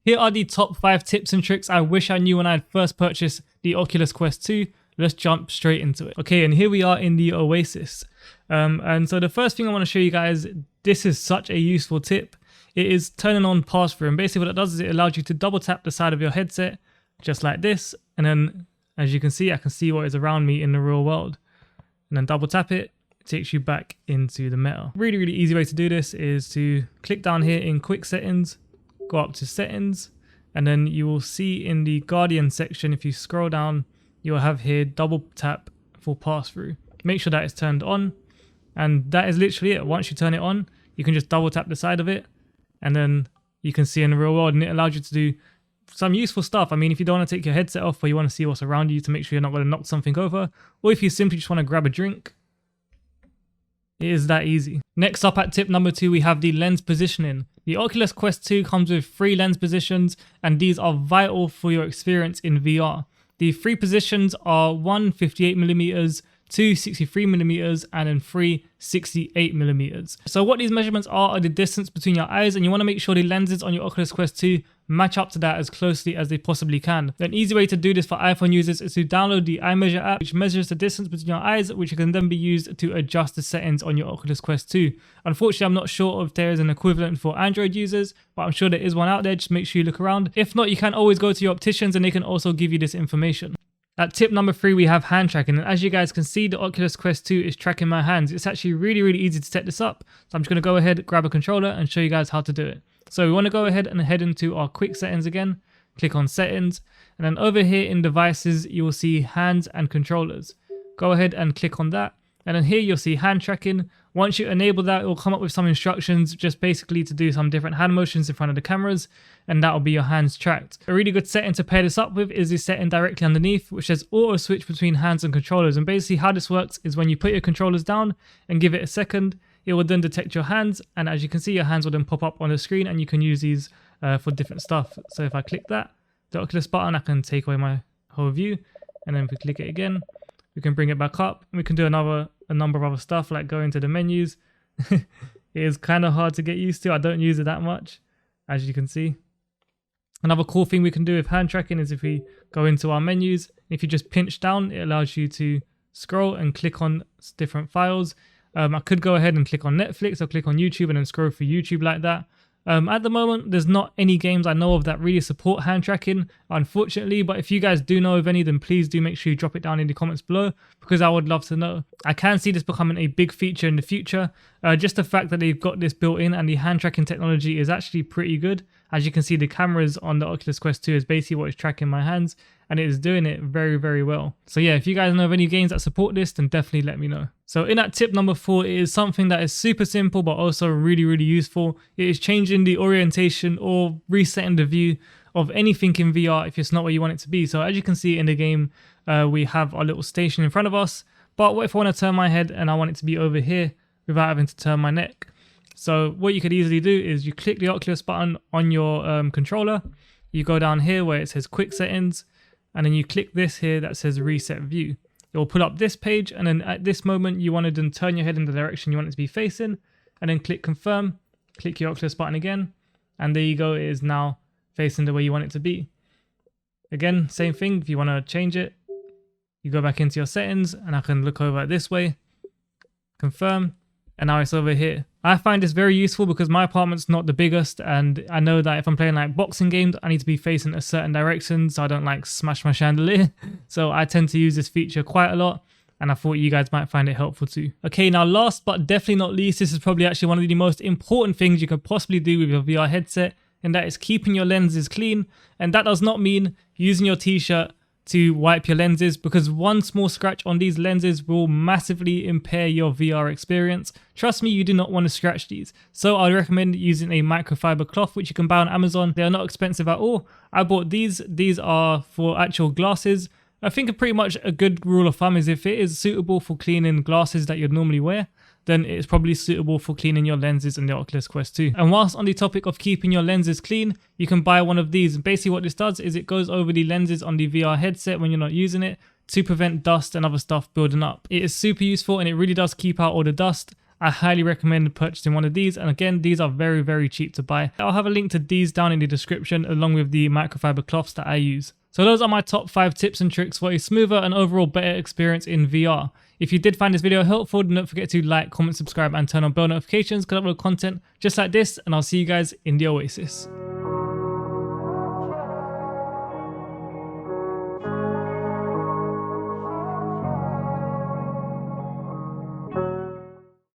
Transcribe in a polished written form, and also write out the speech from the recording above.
Here are the top 5 tips and tricks I wish I knew when I had first purchased the Oculus Quest 2. Let's jump straight into it. Okay, and here we are in the Oasis. And so the first thing I want to show you guys, this is such a useful tip. It is turning on pass-through, and basically what it does is it allows you to double tap the side of your headset just like this, and then as you can see, I can see what is around me in the real world. And then double tap it, it takes you back into the Meta. Really easy way to do this is to click down here in quick settings, go up to settings, and then you will see in the Guardian section, if you scroll down, you'll have here double tap for pass-through. Make sure that is turned on, and that is literally it. Once you turn it on, you can just double tap the side of it, and then you can see in the real world, and it allows you to do some useful stuff. I mean, if you don't want to take your headset off, or you want to see what's around you to make sure you're not going to knock something over, or if you simply just want to grab a drink, it is that easy. Next up at tip number 2, we have the lens positioning. The Oculus Quest 2 comes with 3 lens positions, and these are vital for your experience in VR. The 3 positions are 1 58mm, 2 63mm, and then 3 68mm. So what these measurements are the distance between your eyes, and you want to make sure the lenses on your Oculus Quest 2 match up to that as closely as they possibly can. An easy way to do this for iPhone users is to download the iMeasure app, which measures the distance between your eyes, which can then be used to adjust the settings on your Oculus Quest 2. Unfortunately, I'm not sure if there is an equivalent for Android users, but I'm sure there is one out there. Just make sure you look around. If not, you can always go to your opticians and they can also give you this information. At tip number 3, we have hand tracking, and as you guys can see, the Oculus Quest 2 is tracking my hands. It's actually really easy to set this up, so I'm just going to go ahead, grab a controller and show you guys how to do it. So we want to go ahead and head into our quick settings again, click on settings, and then over here in devices you will see hands and controllers. Go ahead and click on that, and then here you'll see hand tracking. Once you enable that, it will come up with some instructions just basically to do some different hand motions in front of the cameras, and that will be your hands tracked. A really good setting to pair this up with is the setting directly underneath, which says auto switch between hands and controllers. And basically how this works is when you put your controllers down and give it a second, it will then detect your hands, and as you can see, your hands will then pop up on the screen, and you can use these for different stuff. So if I click that, the Oculus button, I can take away my whole view, and then if we click it again, we can bring it back up, and we can do a number of other stuff like go into the menus. It is kind of hard to get used to. I don't use it that much, as you can see. Another cool thing we can do with hand tracking is if we go into our menus, if you just pinch down, it allows you to scroll and click on different files. I could go ahead and click on Netflix or click on YouTube and then scroll through YouTube like that. At the moment, there's not any games I know of that really support hand tracking, unfortunately, but if you guys do know of any, then please do make sure you drop it down in the comments below, because I would love to know. I can see this becoming a big feature in the future. Just the fact that they've got this built in and the hand tracking technology is actually pretty good. As you can see, the cameras on the Oculus Quest 2 is basically what is tracking my hands, and it is doing it very well. So yeah, if you guys know of any games that support this, then definitely let me know. So in at tip number 4, it is something that is super simple but also really useful. It is changing the orientation or resetting the view of anything in VR if it's not where you want it to be. So as you can see in the game, we have our little station in front of us, but what if I want to turn my head and I want it to be over here without having to turn my neck? So what you could easily do is you click the Oculus button on your controller, you go down here where it says quick settings, and then you click this here that says reset view. It will pull up this page, and then at this moment you want to then turn your head in the direction you want it to be facing, and then click confirm, click your Oculus button again, and there you go, it is now facing the way you want it to be. Again, same thing, if you want to change it, you go back into your settings, and I can look over this way, confirm, and now it's over here. I find this very useful because my apartment's not the biggest, and I know that if I'm playing like boxing games, I need to be facing a certain direction so I don't like smash my chandelier. So I tend to use this feature quite a lot, and I thought you guys might find it helpful too. Okay, now last but definitely not least, this is probably actually one of the most important things you could possibly do with your VR headset, and that is keeping your lenses clean. And that does not mean using your t-shirt to wipe your lenses, because one small scratch on these lenses will massively impair your VR experience. Trust me, you do not want to scratch these. So I'd recommend using a microfiber cloth, which you can buy on Amazon. They are not expensive at all. I bought these. These are for actual glasses. I think pretty much a good rule of thumb is if it is suitable for cleaning glasses that you'd normally wear, then it's probably suitable for cleaning your lenses in the Oculus Quest 2. And whilst on the topic of keeping your lenses clean, you can buy one of these. And basically what this does is it goes over the lenses on the VR headset when you're not using it to prevent dust and other stuff building up. It is super useful and it really does keep out all the dust. I highly recommend purchasing one of these. And again, these are very, very cheap to buy. I'll have a link to these down in the description along with the microfiber cloths that I use. So those are my top 5 tips and tricks for a smoother and overall better experience in VR. If you did find this video helpful, don't forget to like, comment, subscribe and turn on bell notifications because I upload content just like this, and I'll see you guys in the Oasis.